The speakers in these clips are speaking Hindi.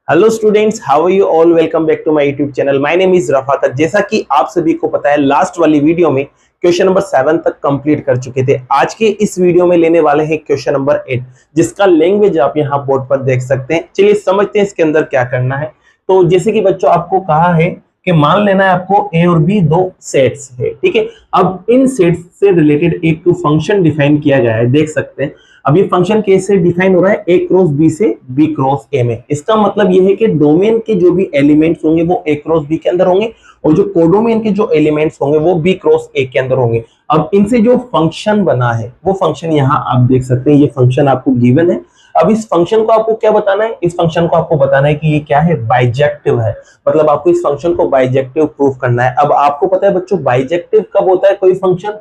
Hello students, how are you all. Welcome back to my YouTube channel. My name is Rafat. जैसा कि आप सभी को पता है, लास्ट वाली वीडियो में क्वेश्चन नंबर 7 तक कंप्लीट कर चुके थे। आज के इस वीडियो में लेने वाले हैं क्वेश्चन नंबर 8, जिसका लैंग्वेज आप यहाँ बोर्ड पर देख सकते हैं। चलिए समझते हैं इसके अंदर क्या करना है। तो जैसे कि बच्चों आपको कहा है कि मान लेना है आपको ए और बी दो सेट्स है, ठीक है। अब इन सेट्स से रिलेटेड एक फंक्शन डिफाइन किया गया है, देख सकते हैं। अब ये फंक्शन कैसे डिफाइन हो रहा है, ए क्रॉस बी से बी क्रॉस ए में। इसका मतलब ये है कि डोमेन के जो भी एलिमेंट्स होंगे वो ए क्रॉस बी के अंदर होंगे, और जो कोडोमेन के जो एलिमेंट्स होंगे वो बी क्रॉस ए के अंदर होंगे। अब इनसे जो फंक्शन बना है वो फंक्शन यहाँ आप देख सकते हैं, ये फंक्शन आपको गिवन है। अब इस फंक्शन को आपको क्या बताना है, इस फंक्शन को आपको बताना है कि ये क्या है, बाइजेक्टिव है। मतलब आपको इस फंक्शन को बाइजेक्टिव प्रूव करना है। अब आपको पता है बच्चों, बाइजेक्टिव कब होता है कोई फंक्शन,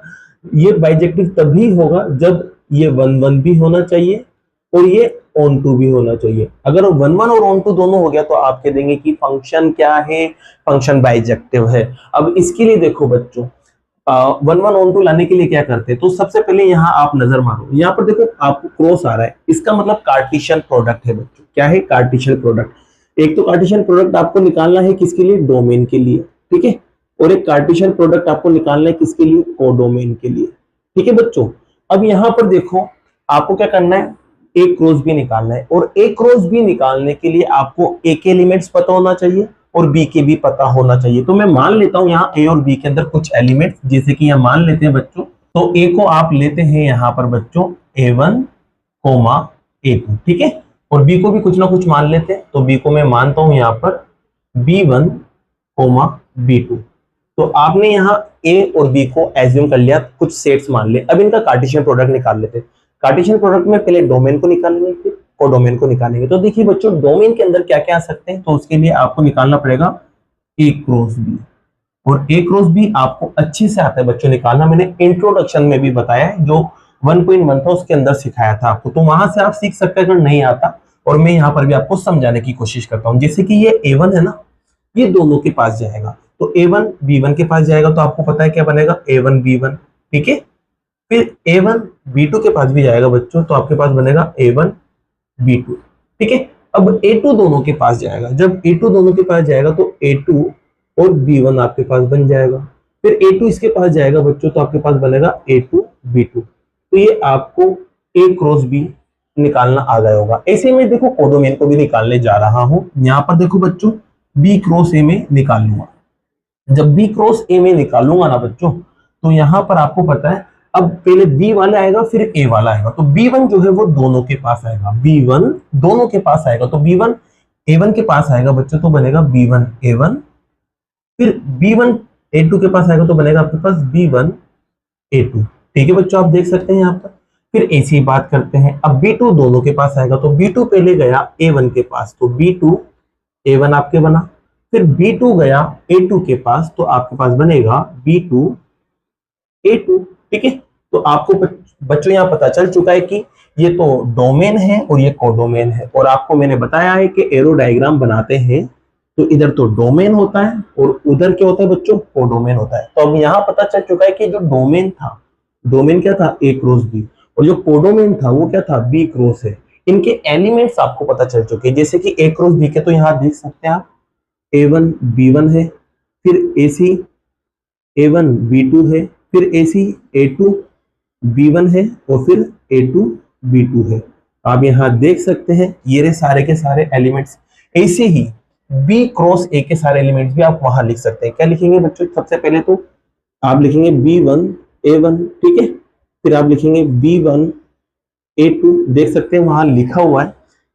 ये बाइजेक्टिव तभी होगा जब ये 1 1 भी होना चाहिए और ये ऑन टू भी होना चाहिए। अगर 1 1 और ऑन टू दोनों हो गया तो आप कह देंगे कि फंक्शन क्या है, फंक्शन बाइजेक्टिव है। अब इसके लिए देखो बच्चों, 1 1 ऑन टू लाने के लिए क्या करते हैं, तो सबसे पहले यहाँ आप नजर मारो, यहाँ पर देखो आपको क्रॉस आ रहा है, इसका मतलब कार्टेशियन प्रोडक्ट है बच्चों। क्या है, कार्टेशियन प्रोडक्ट। एक तो कार्टेशियन प्रोडक्ट आपको निकालना है किसके लिए, डोमेन के लिए, ठीक है। और एक कार्टेशियन प्रोडक्ट आपको निकालना है किसके लिए, कोडोमेन के लिए, ठीक है बच्चों। अब यहां पर देखो आपको क्या करना है, ए क्रॉस बी निकालना है, और ए क्रॉस बी निकालने के लिए आपको ए के एलिमेंट्स पता होना चाहिए और बी के भी पता होना चाहिए। तो मैं मान लेता हूं यहाँ ए और बी के अंदर कुछ एलिमेंट्स, जैसे कि यहाँ मान लेते हैं बच्चों, तो ए को आप लेते हैं यहाँ पर बच्चों A1, A2, ठीक है। और बी को भी कुछ ना कुछ मान लेते हैं, तो बी को मैं मानता हूं यहाँ पर B1, B2। तो आपने यहाँ ए और बी को एज्यूम कर लिया, कुछ सेट्स मान ले। अब इनका कार्टेशियन प्रोडक्ट निकाल लेते हैं। कार्टेशियन प्रोडक्ट में पहले डोमेन को निकालेंगे, फिर कोडोमेन को निकालेंगे। तो देखिए बच्चों, डोमेन के अंदर क्या क्या आ सकते हैं, तो उसके लिए आपको निकालना पड़ेगा ए क्रॉस बी, और ए क्रॉस बी आपको अच्छे से आता है बच्चों निकालना। मैंने इंट्रोडक्शन में भी बताया है, जो 1.1 था उसके अंदर सिखाया था आपको, तो वहां से आप सीख सकते हैं अगर नहीं आता। और मैं यहाँ पर भी आपको समझाने की कोशिश करता हूँ। जैसे कि ये A1 है ना, ये दोनों के पास जाएगा, तो A1 B1 के पास जाएगा, तो आपको पता है क्या बनेगा, A1 B1, ठीक है। फिर A1 B2 के पास भी जाएगा बच्चों, तो आपके पास बनेगा A1 B2, ठीक है। अब A2 दोनों के पास जाएगा, जब A2 दोनों के पास जाएगा तो A2 और B1 आपके पास बन जाएगा। फिर A2 इसके पास जाएगा बच्चों, तो आपके पास बनेगा A2 B2। तो ये आपको A क्रॉस B निकालना आ गया होगा। ऐसे में देखो कोडोमेन को भी निकालने जा रहा हूं। यहाँ पर देखो बच्चों, B क्रॉस A में निकाल लूंगा। जब B क्रॉस A में निकालूंगा ना बच्चों, तो यहां पर आपको पता है, अब पहले B वाला आएगा फिर A वाला आएगा, तो B1 जो है वो दोनों के पास आएगा, B1 दोनों के पास आएगा, तो B1 A1 के पास आएगा बच्चों, तो बनेगा B1 A1। फिर B1 A2 के पास आएगा, तो बनेगा आपके पास B1 A2, ठीक है बच्चों, आप देख सकते हैं यहाँ पर। फिर ऐसी बात करते हैं, अब B2 दोनों के पास आएगा, तो B2 पहले गया A1 के पास, तो B2 A1 आपके बना। फिर B2 गया A2 के पास, तो आपके पास बनेगा B2 A2, ठीक है। तो आपको बच्चों यहाँ पता चल चुका है कि ये तो डोमेन है और ये कोडोमेन है। और आपको मैंने बताया है कि एरो डायग्राम बनाते हैं तो इधर तो डोमेन होता है और उधर क्या होता है बच्चों, कोडोमेन होता है। तो अब यहाँ पता चल चुका है कि जो डोमेन था, डोमेन क्या था, ए क्रॉस बी, और जो कोडोमेन था वो क्या था, बी क्रॉस है। इनके एलिमेंट्स आपको पता चल चुके हैं, जैसे कि ए क्रॉस बी के, तो यहाँ देख सकते हैं आप A1 B1 है, फिर AC A1 B2 है, फिर AC A2 B1 है, और फिर A2 B2 है। आप यहाँ देख सकते हैं ये रहे सारे के सारे एलिमेंट्स। ऐसे ही B क्रॉस A के सारे एलिमेंट्स भी आप वहां लिख सकते हैं। क्या लिखेंगे बच्चों, सबसे पहले तो आप लिखेंगे B1 A1, ठीक है। फिर आप लिखेंगे B1 A2, देख सकते हैं वहां लिखा हुआ है।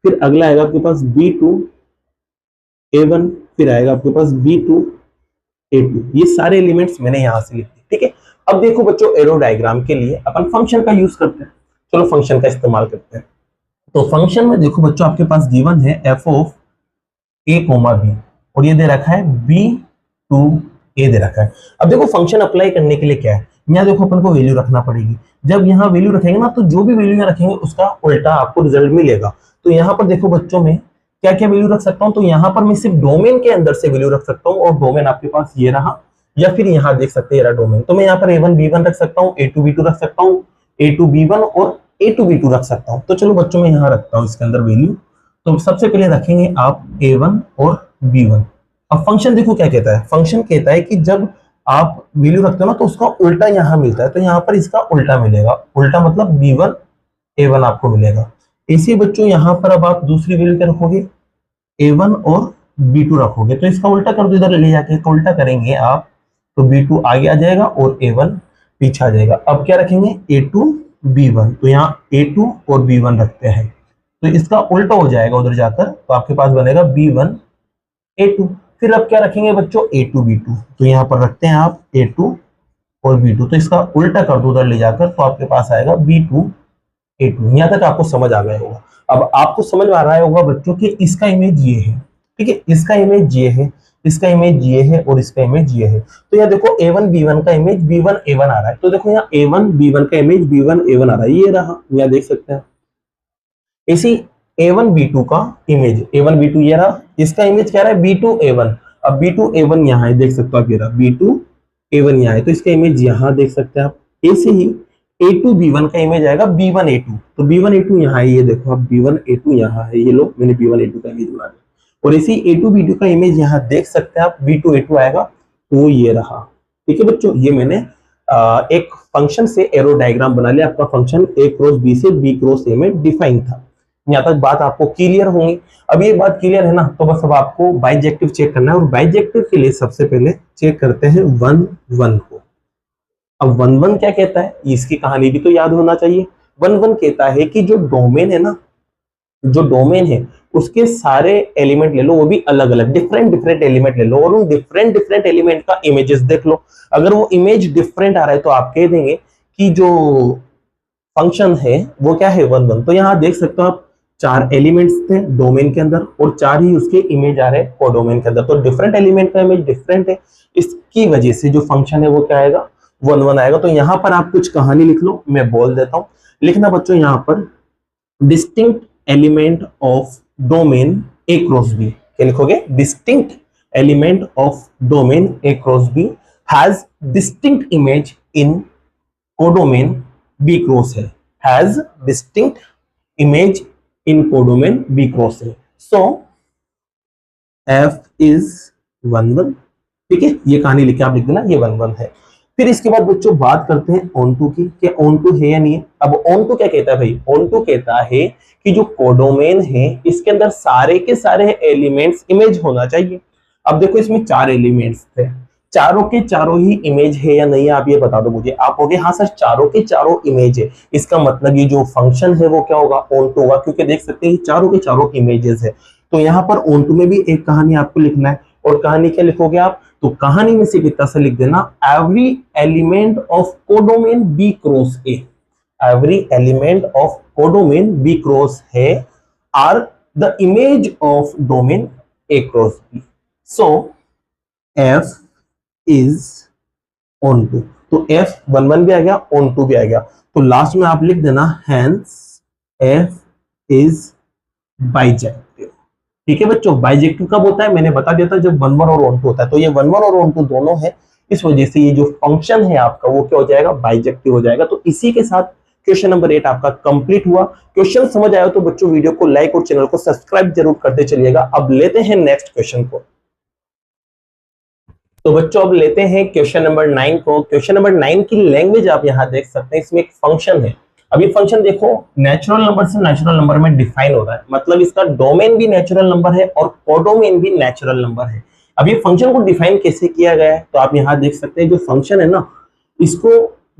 फिर अगला आएगा आपके पास B2 A1, फिर आएगा आपके पास B2 A2। ये सारे एलिमेंट्स मैंने यहां से लिखे, ठीक है। अब देखो बच्चों, एरो डायग्राम के लिए अपन फंक्शन का यूज करते हैं। चलो फंक्शन का इस्तेमाल करते हैं। तो फंक्शन में देखो बच्चों, आपके पास गिवन है f ऑफ a, b, और ये दे रखा है B2 A दे रखा है। अब देखो फंक्शन अप्लाई करने के लिए क्या है, यहाँ देखो अपन को वैल्यू रखना पड़ेगी। जब यहाँ वैल्यू रखेंगे ना, तो जो भी वैल्यू यहाँ रखेंगे उसका उल्टा आपको रिजल्ट मिलेगा। तो यहाँ पर देखो बच्चों, में क्या क्या वैल्यू रख सकता हूं, तो यहां पर मैं सिर्फ डोमेन के अंदर से वैल्यू रख सकता हूं, और डोमेन आपके पास ये रहा, या फिर यहां देख सकते हैं ये रहा डोमेन। तो मैं यहां पर A1 B1 रख सकता हूं, A2 B2 रख सकता हूं, A2 B1 और A2 B2 रख सकता हूं। तो चलो बच्चों, मैं यहां रखता हूं इसके अंदर वैल्यू। तो सबसे पहले रखेंगे आप a1 और b1। अब फंक्शन देखो क्या कहता है, फंक्शन कहता है कि जब आप वैल्यू रखते हो ना तो उसका उल्टा यहां मिलता है, तो यहां पर इसका उल्टा मिलेगा, उल्टा मतलब b1 a1 आपको मिलेगा। इसी बच्चों यहां पर अब आप दूसरी वैल्यू क्या रखोगे, a1 और b2 रखोगे, तो इसका उल्टा कर दो इधर ले जाके, तो उल्टा करेंगे आप तो b2 आगे आ जाएगा और a1 पीछे आ जाएगा। अब क्या रखेंगे a2 b1, तो यहाँ a2 और b1 रखते हैं, तो इसका उल्टा हो जाएगा उधर जाकर, तो आपके पास बनेगा b1 a2। फिर अब क्या रखेंगे बच्चों a2 b2, तो यहाँ पर रखते हैं आप a2 और b2, तो इसका उल्टा कर दो उधर ले जाकर, तो आपके पास आएगा b2 a2। यहाँ तक आपको समझ आ गया होगा। अब आपको समझ आ रहा होगा बच्चों कि इसका इमेज ये है, ठीक है, इसका इमेज ये है, इसका इमेज ये है और इसका इमेज ये है। तो यहाँ देखो a1 b1 का इमेज b1 a1 आ रहा है, तो देखो यहाँ a1 b1 का इमेज b1 a1 आ रहा है, ये रहा, यहाँ देख सकते हैं। इसी a1 b2 का इमेज a1 b2 ये रहा, इसका इमेज क्या रहा है b2 a1। अब b2 a1 यहाँ है, देख सकते हो आप, ये रहा b2 a1 यहाँ है, तो इसका इमेज यहाँ देख सकते हैं आप। ऐसे ही a2 b1 का इमेज आएगा b1 a2, तो b1 a2 यहाँ है, ये देखो अब b1 a2 यहाँ है, ये लो मैंने b1 a2 का इमेज बना दिया। और इसी a2 b2 का इमेज यहाँ देख सकते हैं आप, b2 a2 आएगा, तो ये रहा। ठीक है बच्चों, ये मैंने एक फंक्शन से एरो डायग्राम बना लिया, आपका फंक्शन a क्रॉस b से b क्रॉस a में डिफाइन था। यहाँ तक बात आपको क्लियर होगी। अब ये बात क्लियर है ना, तो बस अब आपको बाइजेक्टिव चेक करना है, और बाइजेक्टिव के लिए सबसे पहले चेक करते हैं 1 1 को। अब 1 1 क्या कहता है, इसकी कहानी भी तो याद होना चाहिए। 1 1 कहता है कि जो डोमेन है ना, जो डोमेन है उसके सारे एलिमेंट ले लो, वो भी अलग अलग डिफरेंट डिफरेंट एलिमेंट ले लो, और उन डिफरेंट डिफरेंट एलिमेंट का इमेजेस देख लो। अगर वो इमेज डिफरेंट आ रहा है तो आप कह देंगे कि जो फंक्शन है वो क्या है 1 1। तो यहाँ देख सकते हो आप, 4 एलिमेंट्स थे डोमेन के अंदर और 4 ही उसके इमेज आ रहे हैं कोडोमेन के अंदर, तो डिफरेंट एलिमेंट का इमेज डिफरेंट है, इसकी वजह से जो फंक्शन है वो क्या आएगा 1 1 आएगा। तो यहाँ पर आप कुछ कहानी लिख लो, मैं बोल देता हूँ। लिखना बच्चों यहाँ पर distinct element of domain a cross b, क्या लिखोगे, distinct element of domain a cross b has distinct image in codomain b cross है, has distinct image in codomain b cross है। So f is 1 1। ठीक है, ये कहानी लिखे आप लिख देना, ये 1 1 है। फिर इसके बाद बच्चों बात करते हैं ऑन2 की, क्या ऑन2 है या नहीं है। अब ऑन2 क्या कहता है भाई, ऑन2 कहता है कि जो कोडोमेन है इसके अंदर सारे के सारे एलिमेंट्स इमेज होना चाहिए। अब देखो इसमें 4 एलिमेंट्स थे, चारों के चारों ही इमेज है या नहीं है, आप ये बता दो मुझे। आप होगे हाँ सर चारों के चारों इमेज है, इसका मतलब ये जो फंक्शन है वो क्या होगा ऑन2 होगा, क्योंकि देख सकते हैं चारों के चारों इमेजेस है। तो यहाँ पर ऑन2 में भी एक कहानी आपको लिखना है, और कहानी क्या लिखोगे आप, तो कहानी में सिर्फ इतना सा लिख देना, every element of codomain B cross A, every element of codomain B cross है are the image of domain A cross B. So F is onto, तो एफ 1 1 भी आ गया, ऑन2 भी आ गया, तो लास्ट में आप लिख देना हैंस एफ इज बाइजेक्टिव। ठीक है बच्चों, बाइजेक्टिव कब होता है मैंने बता दिया था, जब 1 1 और ऑन2 होता है। तो ये 1 1 और ऑन2 दोनों है, इस वजह से ये जो फंक्शन है आपका वो क्या हो जाएगा, बाइजेक्टिव हो जाएगा। तो इसी के साथ क्वेश्चन नंबर 8 आपका कंप्लीट हुआ। क्वेश्चन समझ आया तो बच्चों वीडियो को लाइक और चैनल को सब्सक्राइब जरूर करते चलिएगा। अब लेते हैं नेक्स्ट क्वेश्चन को। तो बच्चों अब लेते हैं क्वेश्चन नंबर 9 को। क्वेश्चन नंबर 9 की लैंग्वेज आप यहाँ देख सकते हैं, इसमें एक फंक्शन है। अब ये फंक्शन देखो नेचुरल नंबर से नेचुरल नंबर में डिफाइन हो रहा है, मतलब इसका डोमेन भी नेचुरल नंबर है और कोडोमेन भी नेचुरल नंबर है। अब ये फंक्शन को डिफाइन कैसे किया गया है, तो आप यहाँ देख सकते हैं जो फंक्शन है ना, इसको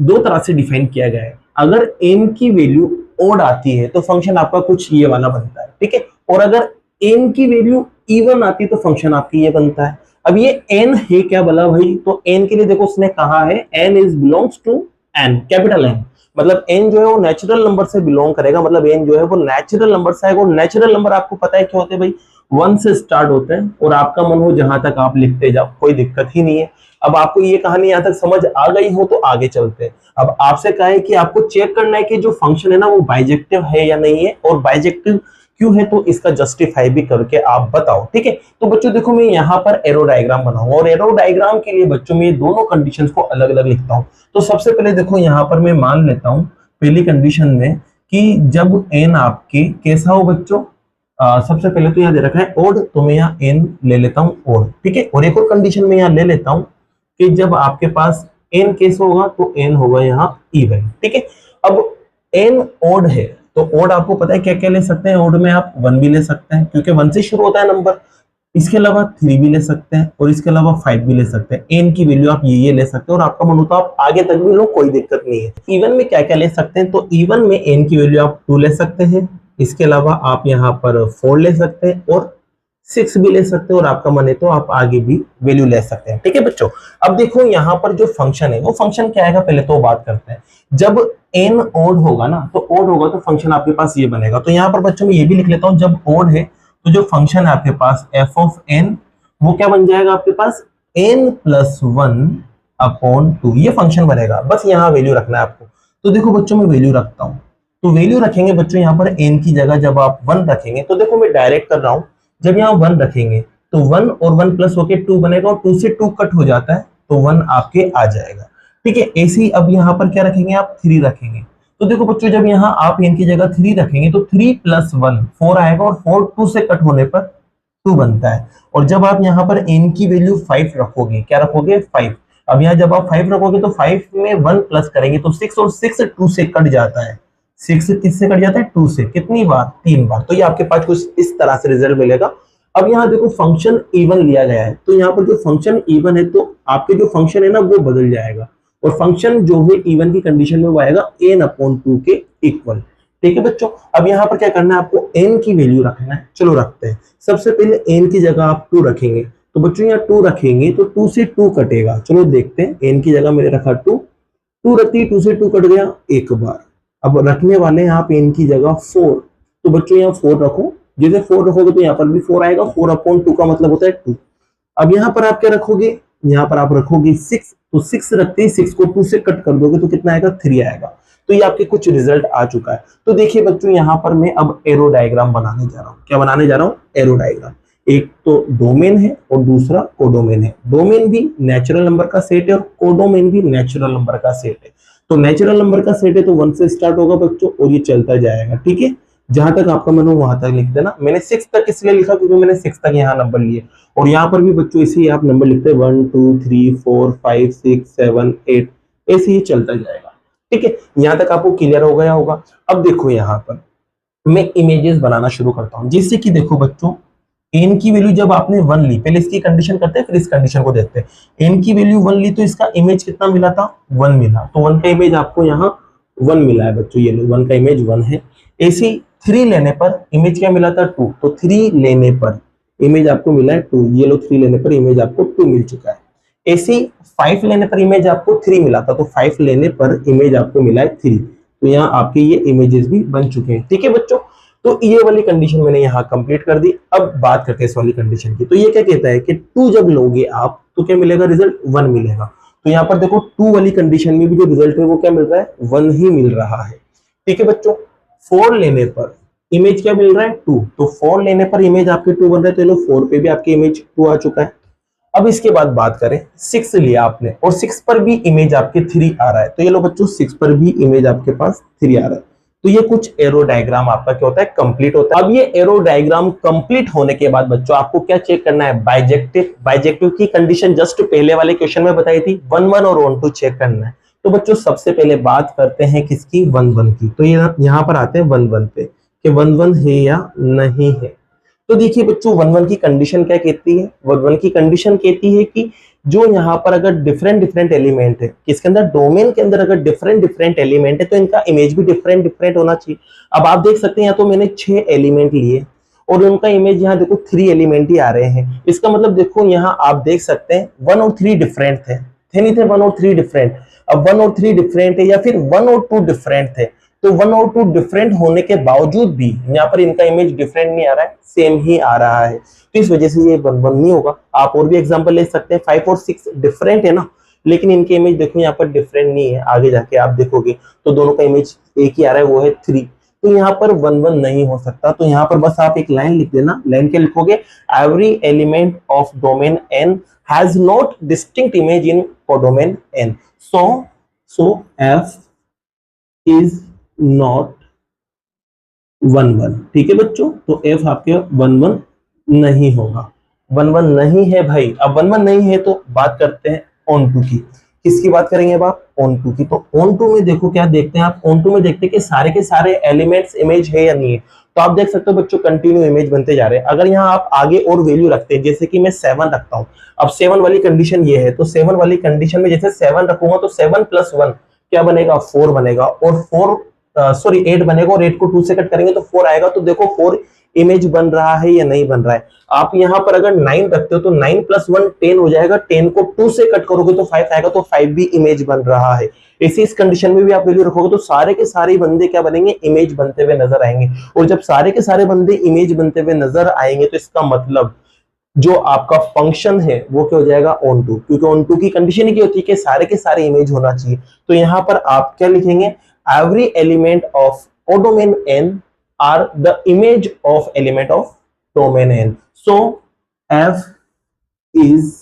2 तरह से डिफाइन किया गया है। अगर n की वैल्यू ओड आती है तो फंक्शन आपका कुछ ये वाला बनता है, ठीक है, और अगर n की वैल्यू इवन आती है तो फंक्शन आपकी ये बनता है। अब ये n है क्या बोला भाई, तो n के लिए देखो उसने कहा है n is belongs to n, capital N, मतलब n जो है वो नेचुरल नंबर से बिलोंग करेगा, मतलब n जो है वो नेचुरल नंबर से आएगा। और नेचुरल नंबर आपको पता है क्या होते हैं भाई, 1 से स्टार्ट होते हैं, और आपका मन हो जहां तक आप लिखते जाओ, कोई दिक्कत ही नहीं है। अब आपको ये कहानी यहाँ तक समझ आ गई हो तो आगे चलते हैं। अब आपसे कहा है कि आपको चेक करना है कि जो फंक्शन है ना वो बाइजेक्टिव है या नहीं है, और बाइजेक्टिव क्यों है तो इसका जस्टिफाई भी करके आप बताओ, ठीक है। तो बच्चों देखो मैं यहाँ पर एरो डायग्राम बनाऊंगा, और एरो डायग्राम के लिए बच्चों में दोनों कंडीशंस को अलग अलग लिखता हूँ। तो सबसे पहले देखो यहाँ पर मैं मान लेता हूँ पहली कंडीशन में कि जब n आपके कैसा हो बच्चों, सबसे पहले तो यहाँ दे रखा है ओड, तो मैं यहाँ एन ले लेता हूँ ओड, ठीक है। और एक और कंडीशन में यहाँ ले लेता हूँ कि जब आपके पास एन केस होगा तो एन होगा यहाँ इवन, ठीक है। अब एन ओड है तो ओड आपको पता है क्या क्या ले सकते हैं, ओड में आप वन भी ले सकते हैं क्योंकि वन से शुरू होता है नंबर, इसके अलावा थ्री भी ले सकते हैं और इसके अलावा फाइव भी ले सकते हैं। एन की वैल्यू आप ये ले सकते हैं और आपका मन हो तो आप आगे तक भी लो, कोई दिक्कत नहीं है। इवन में क्या क्या ले सकते हैं, तो इवन में एन की वैल्यू आप टू ले सकते हैं, इसके अलावा आप यहाँ पर फोर ले सकते हैं और सिक्स भी ले सकते हैं और आपका मन है तो आप आगे भी वैल्यू ले सकते हैं, ठीक है बच्चों। अब देखो यहाँ पर जो फंक्शन है वो फंक्शन क्या आएगा, पहले तो बात करते हैं। जब एन ओड होगा ना, तो ओड होगा तो फंक्शन आपके पास ये बनेगा। तो यहाँ पर बच्चों में ये भी लिख लेता हूँ, जब ओड है तो जो फंक्शन है आपके पास एफ ऑफ एन वो क्या बन जाएगा आपके पास, N plus one upon two, ये फंक्शन बनेगा। बस यहाँ वैल्यू रखना है आपको। तो देखो बच्चों मैं वैल्यू रखता हूँ, तो वैल्यू रखेंगे बच्चों यहाँ पर एन की जगह जब आप वन रखेंगे, तो देखो मैं डायरेक्ट कर रहा हूँ, जब यहाँ वन रखेंगे तो वन और वन प्लस होके टू बनेगा और टू से टू कट हो जाता है तो वन आपके आ जाएगा, ठीक है। ऐसे ही अब यहाँ पर क्या रखेंगे, आप थ्री रखेंगे। तो देखो बच्चों जब यहाँ आप एन की जगह थ्री रखेंगे तो थ्री प्लस वन फोर आएगा और फोर टू से कट होने पर टू बनता है। और जब आप यहाँ पर एन की वैल्यू फाइव रखोगे, क्या रखोगे, फाइव। अब यहाँ जब आप फाइव रखोगे तो फाइव में वन प्लस करेंगे तो सिक्स, और सिक्स टू से कट जाता है। सिक्स किससे कट जाता है, टू से। कितनी बार, तीन बार। तो ये आपके पास कुछ इस तरह से रिजल्ट मिलेगा। अब यहाँ देखो फंक्शन इवन लिया गया है, तो यहाँ पर जो फंक्शन इवन है तो आपके जो फंक्शन है ना वो बदल जाएगा और फंक्शन जो है इवन की कंडीशन में वो आएगा एन अपॉन टू के इक्वल, ठीक है बच्चों। अब यहाँ पर क्या करना है, आपको एन की वैल्यू रखना है। चलो रखते हैं। सबसे पहले एन की जगह आप टू रखेंगे, तो बच्चों यहाँ टू रखेंगे तो टू से टू कटेगा। चलो देखते हैं, एन की जगह मैंने रखा टू, टू रखती, टू से टू कट गया एक बार। अब रखने वाले हैं आप एन की जगह फोर, तो बच्चों यहाँ फोर रखो। जैसे फोर रखोगे तो यहाँ पर भी फोर आएगा, फोर अपॉन टू का मतलब होता है टू। अब यहाँ पर आप क्या रखोगे, यहाँ पर आप रखोगे सिक्स, तो सिक्स रखते ही सिक्स को टू से कट कर दोगे तो कितना आएगा, थ्री आएगा। तो ये आपके कुछ रिजल्ट आ चुका है। तो देखिए बच्चों यहाँ पर मैं अब एरो डायग्राम बनाने जा रहा हूँ। क्या बनाने जा रहा हूँ, एरो डायग्राम। एक तो डोमेन है और दूसरा कोडोमेन है। डोमेन भी नेचुरल नंबर का सेट है और कोडोमेन भी नेचुरल नंबर का सेट है। तो नेचुरल नंबर का सेट है तो वन से स्टार्ट होगा बच्चों और ये चलता जाएगा, ठीक है। जहां तक आपका मन हो वहां तक लिख देना। मैंने सिक्स तक इसलिए लिखा क्योंकि मैंने सिक्स तक यहाँ नंबर लिए और यहाँ पर भी बच्चों इसे आप नंबर लिखते हैं 1 2 3 4 5 6 7 8, ऐसे ही चलता जाएगा, ठीक है। यहाँ तक आपको क्लियर हो गया होगा। अब देखो यहाँ पर मैं इमेजेस बनाना शुरू करता हूँ। जैसे कि देखो बच्चों एन की वैल्यू जब आपने वन ली, पहले इसकी कंडीशन करते हैं फिर इस कंडीशन को देखते हैं। एन की वैल्यू वन ली तो इसका इमेज कितना मिला था, वन मिला। तो वन का इमेज आपको यहाँ वन मिला है बच्चों, ये लो वन का इमेज वन है। ऐसे ही थ्री लेने पर इमेज क्या मिला था, टू। तो थ्री लेने पर इमेज आपको मिला है टू, ये लो थ्री लेने पर इमेज आपको टू मिल चुका है। ऐसे ही फाइव लेने पर इमेज आपको थ्री मिला था, तो फाइव लेने पर इमेज आपको मिला है थ्री। तो यहाँ आपके ये इमेजेस भी बन चुके हैं, ठीक है बच्चों। तो ये वाली कंडीशन मैंने यहाँ कंप्लीट कर दी। अब बात करते हैं इस वाली कंडीशन की। तो ये क्या कहता है कि टू जब लोगे आप तो क्या मिलेगा, रिजल्ट वन मिलेगा। तो यहाँ पर देखो टू वाली कंडीशन में भी जो रिजल्ट है वो क्या मिल रहा है, वन ही मिल रहा है, ठीक है बच्चों। फोर लेने पर इमेज क्या मिल रहा है, टू। तो फोर लेने पर इमेज आपके टू बन रहा है, तो ये लो फोर पे भी आपकी इमेज टू आ चुका है। अब इसके बाद बात करें, सिक्स लिया आपने और सिक्स पर भी इमेज आपके थ्री आ रहा है, तो ये लो बच्चों सिक्स पर भी इमेज आपके पास थ्री आ रहा है। तो ये कुछ एरो डायग्राम आपका क्या होता है, कंप्लीट होता है। अब ये एरो डायग्राम कंप्लीट होने के बाद बच्चों आपको क्या चेक करना है, बाइजेक्टिव। बाइजेक्टिव की कंडीशन जस्ट पहले वाले क्वेश्चन में बताई थी, 1 1 और 1 2 चेक करना है। तो बच्चों सबसे पहले बात करते हैं किसकी, 1 1 की। तो ये यहाँ पर आते हैं 1 1 पे कि 1 1 है या नहीं है। तो देखिए बच्चों 1 1 की कंडीशन क्या कहती है, 1 1 की कंडीशन कहती है कि जो यहाँ पर अगर डिफरेंट डिफरेंट एलिमेंट है, किसके अंदर, डोमेन के अंदर अगर डिफरेंट डिफरेंट एलिमेंट है तो इनका इमेज भी डिफरेंट डिफरेंट होना चाहिए। अब आप देख सकते हैं यहाँ तो मैंने 6 एलिमेंट लिए और उनका इमेज यहाँ देखो 3 एलिमेंट ही आ रहे हैं। इसका मतलब देखो यहाँ आप देख सकते हैं 1 और 3 डिफरेंट थे नहीं थे, 1 और 3 डिफरेंट। अब 1 और 3 डिफरेंट है या फिर 1 और 2 डिफरेंट थे, तो 1 और 2 डिफरेंट होने के बावजूद भी यहाँ पर इनका इमेज डिफरेंट नहीं आ रहा है, सेम ही आ रहा है। तो इस वजह से ये 1 1 नहीं होगा। आप और भी एग्जांपल ले सकते हैं, 5 और 6 डिफरेंट है ना, लेकिन इनके इमेज देखो यहाँ पर डिफरेंट नहीं है। आगे जाके आप देखोगे तो दोनों का इमेज एक ही आ रहा है, वो है 3। तो यहाँ पर 1 1 नहीं हो सकता। तो यहाँ पर बस आप एक लाइन लिख देना। लाइन क्या लिखोगे, every element of domain n has not distinct image in codomain n, so f is not 1 1। ठीक है बच्चों, तो एफ आपके 1 1 नहीं होगा, 1 1 नहीं है भाई। अब 1 1 नहीं है तो बात करते हैं ऑन टू की। किसकी बात करेंगे अब आप? ऑन टू की। तो ऑन टू में देखो क्या देखते हैं आप? ऑन टू में देखते हैं कि सारे के सारे एलिमेंट्स इमेज है या नहीं है। तो आप देख सकते हो बच्चों कंटिन्यू इमेज बनते जा रहे हैं। अगर यहाँ आप आगे और वैल्यू रखते हैं, जैसे कि मैं 7 रखता हूँ, अब 7 वाली कंडीशन ये है, तो 7 वाली कंडीशन में जैसे 7 रखूंगा तो 7 + 1 क्या बनेगा? 4 बनेगा। और 4 सॉरी 8 बनेगा, और 8 को 2 से कट करेंगे तो 4 आएगा। तो देखो 4 इमेज बन रहा है या नहीं बन रहा है। आप यहाँ पर अगर 9 रखते हो तो 9 + 1 10 हो जाएगा, 10 को 2 से कट करोगे तो 5 आएगा, तो 5 भी इमेज बन रहा है। इस कंडीशन में भी आप वैल्यू रखोगे तो सारे के सारे बंदे क्या बनेंगे? इमेज बनते हुए नजर आएंगे। और जब सारे के सारे बंदे इमेज बनते हुए नजर आएंगे तो इसका मतलब जो आपका फंक्शन है वो क्या हो जाएगा? Onto. क्योंकि ऑन टू की कंडीशन ही क्या होती है कि सारे के सारे इमेज होना चाहिए। तो यहां पर आप क्या लिखेंगे? Every element of domain n are the image of element of domain n। So f is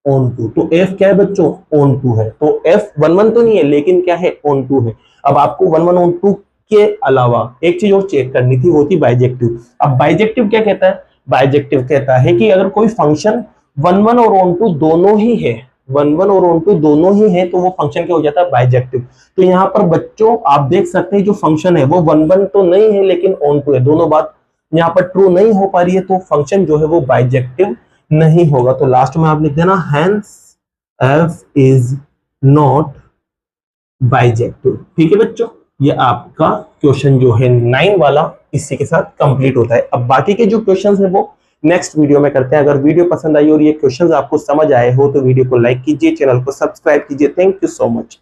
onto. तो f क्या है बच्चों? ऑन टू है। तो f 1 1 तो नहीं है, लेकिन क्या है? ऑन टू है। अब आपको 1 1 ऑन टू के अलावा एक चीज और चेक करनी थी, वो थी बाइजेक्टिव। अब बाइजेक्टिव क्या कहता है? बाइजेक्टिव कहता है कि अगर कोई फंक्शन 1 1 और ऑन टू दोनों ही है, 1 1 और ऑन टू दोनों ही है, तो वो फंक्शन क्या हो जाता है? बाइजेक्टिव। तो यहाँ पर बच्चों आप देख सकते हैं जो फंक्शन है वो 1 1 तो नहीं है लेकिन ऑन टू है। दोनों बात यहाँ पर ट्रू नहीं हो पा रही है, तो फंक्शन जो है वो बाइजेक्टिव नहीं होगा। तो लास्ट में आप लिख देना hence f is not bijective. ठीक है बच्चों, ये आपका क्वेश्चन जो है 9 वाला इसी के साथ कंप्लीट होता है। अब बाकी के जो क्वेश्चंस है वो नेक्स्ट वीडियो में करते हैं। अगर वीडियो पसंद आई और ये क्वेश्चंस आपको समझ आए हो तो वीडियो को लाइक कीजिए, चैनल को सब्सक्राइब कीजिए। Thank you so much.